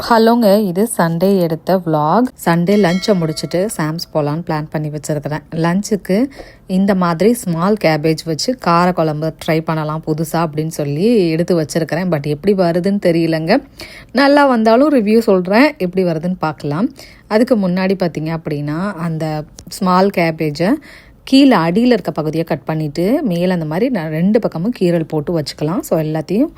ஹலோங்க, இது சண்டே எடுத்த vlog. Sunday லஞ்சை முடிச்சுட்டு சாம்ஸ் போகலான்னு பிளான் பண்ணி வச்சுருக்கிறேன். லஞ்சுக்கு இந்த மாதிரி ஸ்மால் கேபேஜ் வச்சு கார குழம்பு ட்ரை பண்ணலாம் புதுசாக அப்படின்னு சொல்லி எடுத்து வச்சுருக்கிறேன். பட் எப்படி வருதுன்னு தெரியலங்க. நல்லா வந்தாலும் ரிவ்யூ சொல்கிறேன், எப்படி வருதுன்னு பார்க்கலாம். அதுக்கு முன்னாடி பார்த்தீங்க அப்படின்னா அந்த ஸ்மால் கேபேஜை கீழே அடியில் இருக்க பகுதியை கட் பண்ணிவிட்டு மேலே அந்த மாதிரி ரெண்டு பக்கமும் கீரல் போட்டு வச்சுக்கலாம். ஸோ எல்லாத்தையும்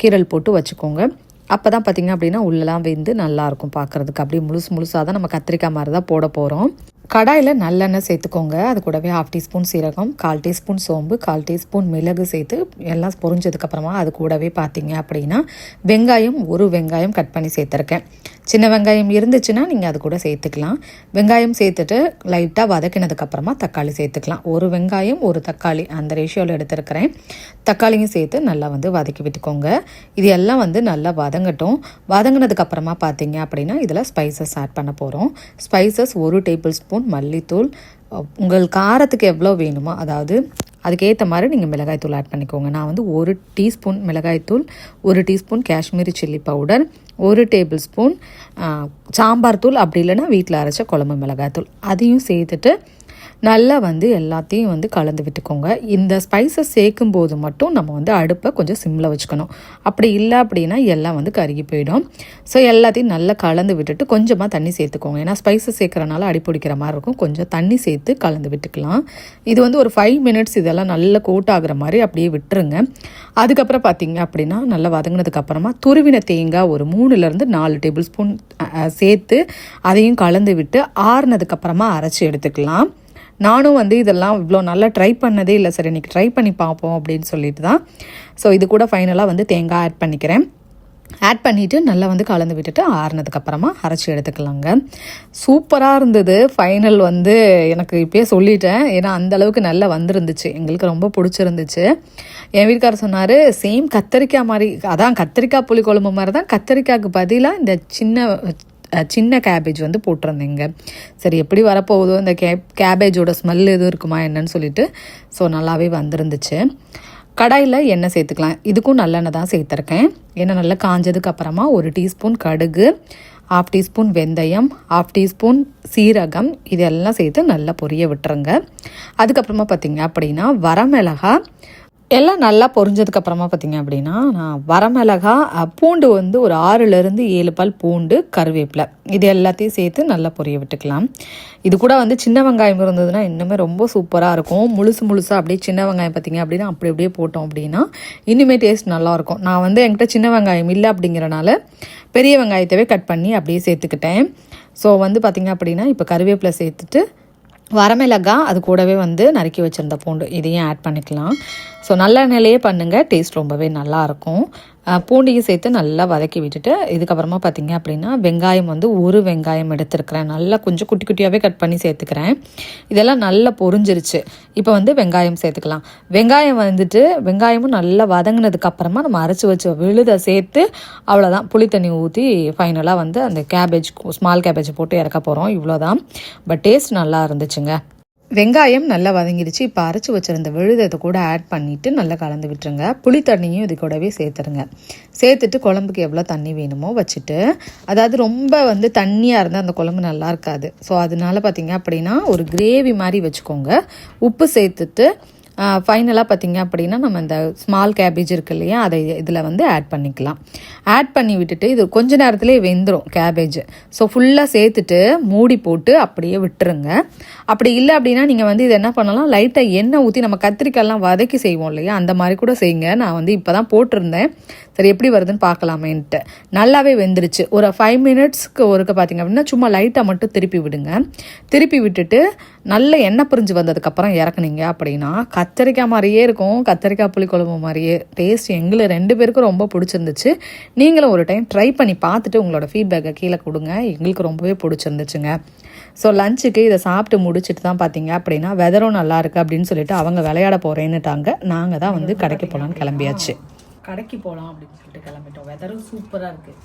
கீரல் போட்டு வச்சுக்கோங்க. அப்போ தான் பார்த்திங்க அப்படின்னா உள்ளெல்லாம் வெந்து நல்லாயிருக்கும் பார்க்குறதுக்கு. அப்படியே முழுசாக தான் நம்ம கத்திரிக்காய் மாதிரி தான் போட போகிறோம். கடாயில் நல்லெண்ணெய் சேர்த்துக்கோங்க. அது கூடவே 1/2 டீஸ்பூன் சீரகம், 1/4 டீஸ்பூன் சோம்பு, 1/4 டீஸ்பூன் மிளகு சேர்த்து எல்லாம் பொரிஞ்சதுக்கப்புறமா அது கூடவே பார்த்தீங்க அப்படின்னா வெங்காயம், ஒரு வெங்காயம் கட் பண்ணி சேர்த்துருக்கேன். சின்ன வெங்காயம் இருந்துச்சுன்னா நீங்கள் அது கூட சேர்த்துக்கலாம். வெங்காயம் சேர்த்துட்டு லைட்டாக வதக்கினதுக்கப்புறமா தக்காளி சேர்த்துக்கலாம். ஒரு வெங்காயம் ஒரு தக்காளி அந்த ரேஷியோவில் எடுத்துருக்கிறேன். தக்காளியும் சேர்த்து நல்லா வதக்கி விட்டுக்கோங்க. இது எல்லாம் நல்லா வதங்கட்டும். வதங்கினதுக்கப்புறமா பார்த்தீங்க அப்படின்னா இதில் ஸ்பைசஸ் ஆட் பண்ண போகிறோம். ஸ்பைசஸ் 1 டேபிள் ஸ்பூன் மல்லித்தூள், உங்கள் காரத்துக்கு எவ்வளோ வேணுமோ அதாவது அதுக்கேற்ற மாதிரி நீங்கள் மிளகாய்த்தூள் ஆட் பண்ணிக்கோங்க. நான் 1 டீஸ்பூன் மிளகாய்த்தூள், 1 teaspoon Kashmiri chilli powder, 1 table spoon sambar தூள், அப்படி இல்லைன்னா வீட்டில் அரைச்ச குழம்பு மிளகாய்த்தூள் அதையும் சேர்த்துட்டு நல்லா எல்லாத்தையும் கலந்து விட்டுக்கோங்க. இந்த ஸ்பைசஸ் சேர்க்கும் போது மட்டும் நம்ம அடுப்பை கொஞ்சம் சிம்மில் வச்சுக்கணும். அப்படி இல்லை அப்படின்னா எல்லாம் கருகி போயிடும். ஸோ எல்லாத்தையும் நல்லா கலந்து விட்டுட்டு கொஞ்சமாக தண்ணி சேர்த்துக்கோங்க. ஏன்னா ஸ்பைசஸ் சேர்க்குறனால அடி பிடிக்கிற மாதிரி இருக்கும். கொஞ்சம் தண்ணி சேர்த்து கலந்து விட்டுக்கலாம். இது ஒரு 5 மினிட்ஸ் இதெல்லாம் நல்லா கோட் ஆகுற மாதிரி அப்படியே விட்டுருங்க. அதுக்கப்புறம் பார்த்தீங்க அப்படின்னா நல்லா வதங்கினதுக்கப்புறமா துருவின தேங்காய் ஒரு 3லேருந்து 4 டேபிள் ஸ்பூன் சேர்த்து அதையும் கலந்து விட்டு ஆறுனதுக்கப்புறமா அரைச்சி எடுத்துக்கலாம். நானும் இதெல்லாம் இவ்வளோ நல்லா ட்ரை பண்ணதே இல்லை. சரி இன்றைக்கி ட்ரை பண்ணி பார்ப்போம் அப்படின்னு சொல்லிட்டு தான். ஸோ இது கூட ஃபைனலாக தேங்காய் ஆட் பண்ணிக்கிறேன். ஆட் பண்ணிவிட்டு நல்லா கலந்து விட்டுட்டு ஆறுனதுக்கப்புறமா அரைச்சி எடுத்துக்கலாங்க. சூப்பராக இருந்தது. ஃபைனல் எனக்கு இப்போயே சொல்லிட்டேன். ஏன்னா அந்தளவுக்கு நல்லா வந்திருந்துச்சு. எங்களுக்கு ரொம்ப பிடிச்சிருந்துச்சு. என் வீட்டுக்காரர் சொன்னார், சேம் கத்திரிக்காய் மாதிரி, அதான் கத்திரிக்காய் புளிக்குழம்பு மாதிரி தான், கத்திரிக்காய்க்கு பதிலாக இந்த சின்ன கேபேஜ் போட்டிருந்தேங்க. சரி எப்படி வரப்போகுதோ இந்த கேபேஜோட ஸ்மெல் எதுவும் இருக்குமா என்னன்னு சொல்லிட்டு. ஸோ நல்லாவே வந்திருந்துச்சு. கடாயில் எண்ணெய் சேர்த்துக்கலாம். இதுக்கும் நல்லெண்ணெய் தான் சேர்த்துருக்கேன். எண்ணெய் நல்லா காஞ்சதுக்கு அப்புறமா 1 டீஸ்பூன் கடுகு, 1/2 டீஸ்பூன் வெந்தயம், 1/2 டீஸ்பூன் சீரகம் இதெல்லாம் சேர்த்து நல்லா பொரிய விட்டுருங்க. அதுக்கப்புறமா பார்த்திங்க அப்படின்னா வரமிளகாய் எல்லாம் நல்லா பொரிஞ்சதுக்கப்புறமா பார்த்திங்க அப்படின்னா நான் வரமிளகா, பூண்டு ஒரு 6லேருந்து 7 பல் பூண்டு, கருவேப்பிலை இது எல்லாத்தையும் சேர்த்து நல்லா பொரிய விட்டுக்கலாம். இது கூட சின்ன வெங்காயம் இருந்ததுன்னா இன்னுமே ரொம்ப சூப்பராக இருக்கும். முழுசாக அப்படியே சின்ன வெங்காயம் பார்த்திங்க அப்படின்னா அப்படியே போட்டோம் அப்படின்னா இன்னுமே டேஸ்ட் நல்லாயிருக்கும். நான் என்கிட்ட சின்ன வெங்காயம் இல்லை அப்படிங்கிறனால பெரிய வெங்காயத்தவே கட் பண்ணி அப்படியே சேர்த்துக்கிட்டேன். ஸோ பார்த்திங்க அப்படின்னா இப்போ கருவேப்பிலை சேர்த்துட்டு வரமிளகாய் அது கூடவே நறுக்கி வச்சுருந்த பூண்டு இதையும் ஆட் பண்ணிக்கலாம். ஸோ நல்லெண்ணெயிலே பண்ணுங்கள், டேஸ்ட் ரொம்பவே நல்லாயிருக்கும். பூண்டையும் சேர்த்து நல்லா வதக்கி விட்டுட்டு இதுக்கப்புறமா பார்த்திங்க அப்படின்னா வெங்காயம் ஒரு வெங்காயம் எடுத்துருக்கிறேன். நல்லா கொஞ்சம் குட்டி குட்டியாகவே கட் பண்ணி சேர்த்துக்கிறேன். இதெல்லாம் நல்லா பொரிஞ்சிருச்சு. இப்போ வெங்காயம் சேர்த்துக்கலாம். வெங்காயம் வெங்காயமும் நல்லா வதங்கினதுக்கப்புறமா நம்ம அரைச்சி வச்ச விழுதை சேர்த்து அவ்வளோதான் புளி தண்ணி ஊற்றி ஃபைனலாக அந்த கேபேஜ் ஸ்மால் கேபேஜ் போட்டு இறக்க போகிறோம். இவ்வளோதான். பட் டேஸ்ட் நல்லா இருந்துச்சுங்க. வெங்காயம் நல்லா வதங்கிடுச்சு. இப்போ அரைச்சி வச்சுருந்த விழுதை கூட ஆட் பண்ணிவிட்டு நல்லா கலந்து விட்டுருங்க. புளி தண்ணியும் இது கூடவே சேர்த்துருங்க. சேர்த்துட்டு குழம்புக்கு எவ்வளோ தண்ணி வேணுமோ வச்சுட்டு, அதாவது ரொம்ப தண்ணியாக இருந்தால் அந்த குழம்பு நல்லா இருக்காது. ஸோ அதனால பார்த்திங்க அப்படின்னா ஒரு கிரேவி மாதிரி வச்சுக்கோங்க. உப்பு சேர்த்துட்டு ஃபைனலாக பார்த்திங்க அப்படின்னா நம்ம இந்த ஸ்மால் கேபேஜ் இருக்கு இல்லையா, அதை இதில் ஆட் பண்ணிக்கலாம். ஆட் பண்ணி விட்டுட்டு இது கொஞ்ச நேரத்துலேயே வெந்துடும் கேபேஜ். ஸோ ஃபுல்லாக சேர்த்துட்டு மூடி போட்டு அப்படியே விட்டுருங்க. அப்படி இல்லை அப்படின்னா நீங்கள் இது என்ன பண்ணலாம், லைட்டாக எண்ணெய் ஊற்றி நம்ம கத்திரிக்காயெல்லாம் வதக்கி செய்வோம் இல்லையா, அந்த மாதிரி கூட செய்யுங்க. நான் இப்போ தான் போட்டிருந்தேன். சரி எப்படி வருதுன்னு பார்க்கலாமேன்ட்டு. நல்லாவே வெந்துருச்சு. ஒரு 5 மினிட்ஸ்க்கு ஒருக்க பார்த்திங்க அப்படின்னா சும்மா லைட்டாக மட்டும் திருப்பி விடுங்க. திருப்பி விட்டுட்டு நல்ல எண்ணெய் பிரிஞ்சு வந்ததுக்கப்புறம் இறக்குனீங்க அப்படின்னா கத்திரிக்காய் மாதிரியே இருக்கும். கத்திரிக்காய் புளிக்குழம்பு மாதிரியே டேஸ்ட் எங்களை 2 பேருக்கும் ரொம்ப பிடிச்சிருந்துச்சு. நீங்களும் ஒரு டைம் ட்ரை பண்ணி பார்த்துட்டு உங்களோட ஃபீட்பேக்கை கீழே கொடுங்க. எங்களுக்கு ரொம்பவே பிடிச்சிருந்துச்சுங்க. ஸோ லஞ்சுக்கு இதை சாப்பிட்டு முடிச்சுட்டு தான் பார்த்தீங்க அப்படின்னா வெதரும் நல்லா இருக்குது அப்படின்னு சொல்லிட்டு அவங்க விளையாட போகிறேன்னுட்டாங்க. நாங்கள் தான் கடைக்கு போகலான்னு கிளம்பியாச்சு. கடைக்கு போகலாம் அப்படின்னு சொல்லிட்டு கிளம்பிட்டோம். வெதரும் சூப்பராக இருக்குது.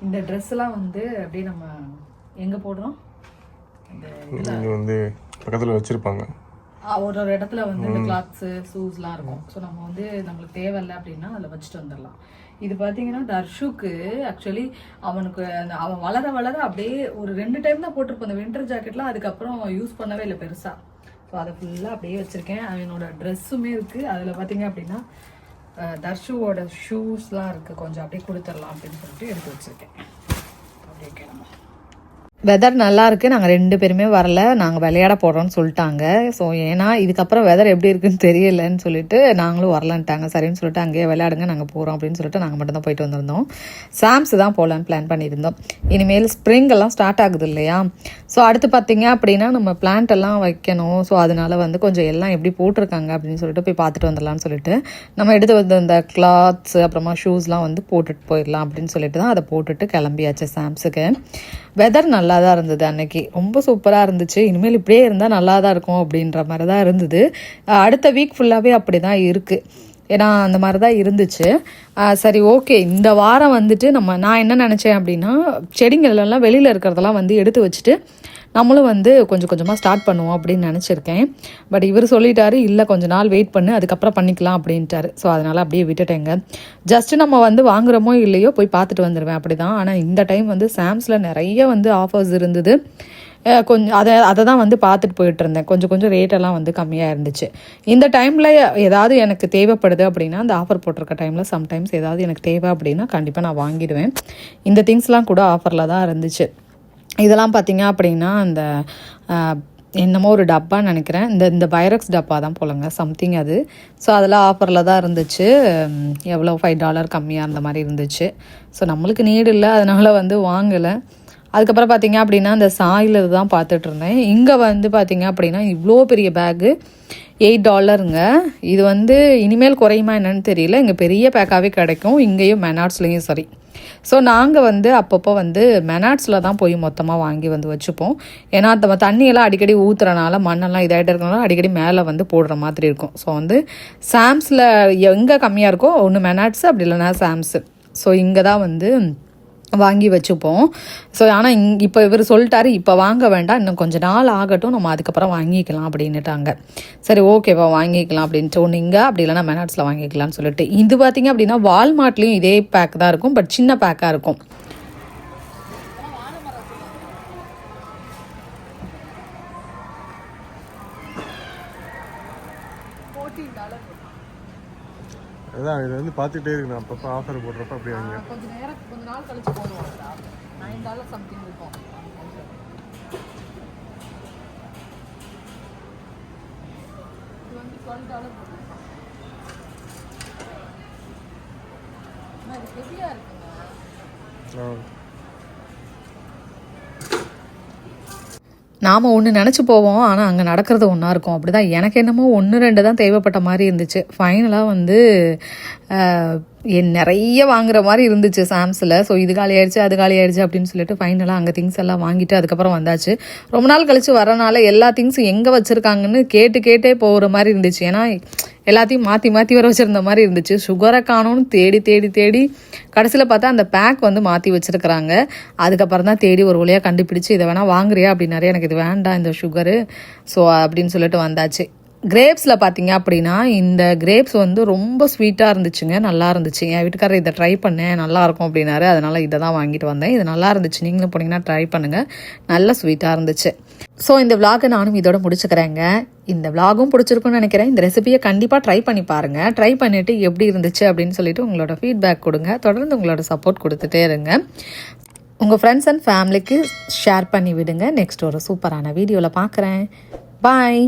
இந்த ட்ரெஸ்ஸெல்லாம் அப்படியே நம்ம எங்கே போடுறோம், இங்கே பக்கத்தில் வச்சுருப்பாங்க. ஒரு ஒரு இடத்துல வந்து இந்த கிளாத்ஸு ஷூஸ்லாம் இருக்கும். ஸோ நம்ம வந்து நம்மளுக்கு தேவையில்லை அப்படின்னா அதில் வச்சுட்டு வந்துடலாம். இது பார்த்தீங்கன்னா தர்ஷுக்கு ஆக்சுவலி அவனுக்கு அவன் வளர வளர அப்படியே ஒரு 2 டைம் தான் போட்டிருப்போம் அந்த வின்டர் ஜாக்கெட்லாம். அதுக்கப்புறம் யூஸ் பண்ணவே இல்லை பெருசாக. ஸோ அதை ஃபுல்லாக அப்படியே வச்சுருக்கேன். அவனோட ட்ரெஸ்ஸுமே இருக்குது. அதில் பார்த்தீங்க அப்படின்னா தர்ஷுவோட ஷூஸ்லாம் இருக்குது. கொஞ்சம் அப்படியே கொடுத்துடலாம் அப்படின்னு சொல்லிட்டு எடுத்து வச்சுருக்கேன். அப்படியே கிளம்ப வெதர் நல்லா இருக்குது. நாங்கள் 2 பேருமே வரல, நாங்கள் விளையாட போகிறோன்னு சொல்லிட்டாங்க. ஸோ ஏன்னா இதுக்கப்புறம் வெதர் எப்படி இருக்குன்னு தெரியலன்னு சொல்லிட்டு நாங்களும் வரலன்ட்டாங்க. சரின்னு சொல்லிட்டு அங்கேயே விளையாடுங்க, நாங்கள் போகிறோம் அப்படின்னு சொல்லிட்டு நாங்கள் மட்டும் தான் போயிட்டு வந்திருந்தோம். சாம்ஸ் தான் போகலான்னு பிளான் பண்ணியிருந்தோம். இனிமேல் ஸ்ப்ரிங் எல்லாம் ஸ்டார்ட் ஆகுது இல்லையா? ஸோ அடுத்து பார்த்தீங்க அப்படின்னா நம்ம பிளான்ட் எல்லாம் வைக்கணும். ஸோ அதனால வந்து கொஞ்சம் எல்லாம் எப்படி போட்டிருக்காங்க அப்படின்னு சொல்லிட்டு போய் பார்த்துட்டு வந்துடலாம்னு சொல்லிட்டு நம்ம எடுத்து வந்து இந்த கிளாத்ஸ் அப்புறமா ஷூஸ்லாம் வந்து போட்டுட்டு போயிடலாம் அப்படின்னு சொல்லிட்டு தான் அதை போட்டுட்டு கிளம்பியாச்சு. சாம்ஸுக்கு வெதர் நல்லா தான் இருந்தது அன்னைக்கு, ரொம்ப சூப்பராக இருந்துச்சு. இனிமேல் இப்படியே இருந்தால் நல்லா தான் இருக்கும் அப்படின்ற மாதிரி தான் இருந்தது. அடுத்த வீக் ஃபுல்லாகவே அப்படி தான் இருக்குது. ஏன்னா அந்த மாதிரி தான் இருந்துச்சு. சரி ஓகே, இந்த வாரம் வந்துட்டு நான் என்ன நினச்சேன் அப்படின்னா செடிங்களெல்லாம் வெளியில் இருக்கிறதெல்லாம் வந்து எடுத்து வச்சுட்டு நம்மளும் வந்து கொஞ்சம் கொஞ்சமாக ஸ்டார்ட் பண்ணுவோம் அப்படின்னு நினச்சிருக்கேன். பட் இவர் சொல்லிட்டாரு இல்லை கொஞ்ச நாள் வெயிட் பண்ணு அதுக்கப்புறம் பண்ணிக்கலாம் அப்படின்ட்டாரு. ஸோ அதனால் அப்படியே விட்டுட்டேங்க. ஜஸ்ட்டு நம்ம வந்து வாங்குறோமோ இல்லையோ போய் பார்த்துட்டு வந்துடுவேன் அப்படி தான். ஆனால் இந்த டைம் வந்து சாம்ஸில் நிறைய வந்து ஆஃபர்ஸ் இருந்தது. கொஞ்சம் அதை தான் வந்து பார்த்துட்டு போயிட்டு இருந்தேன். கொஞ்சம் கொஞ்சம் ரேட்டெல்லாம் வந்து கம்மியாக இருந்துச்சு. இந்த டைமில் ஏதாவது எனக்கு தேவைப்படுது அப்படின்னா அந்த ஆஃபர் போட்டிருக்க டைமில் சம்டைம்ஸ் ஏதாவது எனக்கு தேவை அப்படின்னா கண்டிப்பாக நான் வாங்கிடுவேன். இந்த திங்ஸ்லாம் கூட ஆஃபரில் தான் இருந்துச்சு. இதெல்லாம் பார்த்தீங்க அப்படின்னா அந்த என்னமோ ஒரு டப்பான்னு நினைக்கிறேன், இந்த பைரக்ஸ் டப்பா தான் போலங்க சம்திங் அது. ஸோ அதெல்லாம் ஆஃபரில் தான் இருந்துச்சு. எவ்வளோ $5 கம்மியாக அந்த மாதிரி இருந்துச்சு. ஸோ நம்மளுக்கு நீடு இல்லை, அதனால் வந்து வாங்கலை. அதுக்கப்புறம் பார்த்தீங்க அப்படின்னா இந்த சாயில் தான் பார்த்துட்டு இருந்தேன். இங்கே வந்து பார்த்தீங்க அப்படின்னா இவ்வளோ பெரிய பேக்கு $8ங்க. இது வந்து இனிமேல் குறையுமா என்னன்னு தெரியல. இங்கே பெரிய பேக்காகவே கிடைக்கும், இங்கேயும் மெனாட்ஸ்லேயும் சரி. ஸோ நாங்கள் வந்து அப்பப்போ வந்து மெனாட்ஸில் தான் போய் மொத்தமாக வாங்கி வந்து வச்சுப்போம். ஏன்னா அந்த தண்ணியெல்லாம் அடிக்கடி ஊற்றுறனால மண்ணெல்லாம் இதாகிட்டு இருக்கனால அடிக்கடி மேலே வந்து போடுற மாதிரி இருக்கும். ஸோ வந்து சாம்ஸில் எங்கே கம்மியாக இருக்கோ ஒன்று மெனாட்ஸு, அப்படி இல்லைன்னா சாம்ஸு. ஸோ இங்கே தான் வந்து வாங்கி வச்சுப்போம். ஸோ ஆனால் இப்போ இவர் சொல்லிட்டாரு இப்போ வாங்க வேண்டாம், இன்னும் கொஞ்சம் நாள் ஆகட்டும், நம்ம அதுக்கப்புறம் வாங்கிக்கலாம் அப்படின்னுட்டாங்க. சரி ஓகேவா வாங்கிக்கலாம் அப்படின்ட்டு ஒன்று இங்கே, அப்படி இல்லைனா மெனாட்ஸில் வாங்கிக்கலாம்னு சொல்லிட்டு. இது பார்த்திங்க அப்படின்னா வால்மார்ட்லேயும் இதே பேக் தான் இருக்கும், பட் சின்ன பேக்காக இருக்கும். அதான் இதை வந்து பார்த்துட்டே இருக்கணும், அப்பப்போ ஆஃபர் போடுறப்ப அப்படி வாங்க. கொஞ்ச நாள் கழிச்சு போடுவாங்க. $9 சம்திங் இருக்கும். இது வந்து $12 போட்டுருக்கான். இது ஹெவியாக இருக்குங்க. நாம் ஒன்று நினச்சி போவோம், ஆனால் அங்கே நடக்கிறது ஒன்றா இருக்கும். அப்படி தான் எனக்கு என்னமோ 1-2 தான் தேவைப்பட்ட மாதிரி இருந்துச்சு. ஃபைனலாக வந்து நிறைய வாங்குற மாதிரி இருந்துச்சு சாம்ஸில். ஸோ இது காலி ஆயிடுச்சு அது காலி ஆயிடுச்சு அப்படின்னு சொல்லிட்டு ஃபைனலாக அங்கே திங்ஸ் எல்லாம் வாங்கிட்டு அதுக்கப்புறம் வந்தாச்சு. ரொம்ப நாள் கழிச்சு வரனால எல்லா திங்ஸும் எங்கே வச்சுருக்காங்கன்னு கேட்டே போகிற மாதிரி இருந்துச்சு. ஏன்னா எல்லாத்தையும் மாற்றி மாற்றி வர வச்சுருந்த மாதிரி இருந்துச்சு. சுகரை காணோன்னு தேடி கடைசியில் பார்த்தா அந்த பேக் வந்து மாற்றி வச்சுருக்குறாங்க. அதுக்கப்புறம் தான் தேடி ஒரு வழியாக கண்டுபிடிச்சி இதை வேணால் வாங்குறியா அப்படின்னாரு. எனக்கு இது வேண்டாம் இந்த சுகரு. ஸோ அப்படின்னு சொல்லிட்டு வந்தாச்சு. கிரேப்ஸில் பார்த்தீங்க அப்படின்னா இந்த கிரேப்ஸ் வந்து ரொம்ப ஸ்வீட்டாக இருந்துச்சுங்க, நல்லா இருந்துச்சு. என் வீட்டுக்காரர் இதை ட்ரை பண்ணேன் நல்லாயிருக்கும் அப்படின்னாரு. அதனால் இதை தான் வாங்கிட்டு வந்தேன். இது நல்லா இருந்துச்சு, நீங்களும் போனீங்கன்னா ட்ரை பண்ணுங்கள், நல்ல ஸ்வீட்டாக இருந்துச்சு. ஸோ இந்த விளாகை நானும் இதோட முடிச்சுக்கிறேங்க. இந்த விளாகும் பிடிச்சிருக்குன்னு நினைக்கிறேன். இந்த ரெசிபியை கண்டிப்பாக ட்ரை பண்ணி பாருங்கள். ட்ரை பண்ணிவிட்டு எப்படி இருந்துச்சு அப்படின்னு சொல்லிட்டு உங்களோட ஃபீட்பேக் கொடுங்க. தொடர்ந்து உங்களோட சப்போர்ட் கொடுத்துட்டே இருங்க. உங்கள் ஃப்ரெண்ட்ஸ் அண்ட் ஃபேமிலிக்கு ஷேர் பண்ணி விடுங்க. நெக்ஸ்ட் ஒரு சூப்பரான வீடியோவில் பார்க்குறேன். பாய்.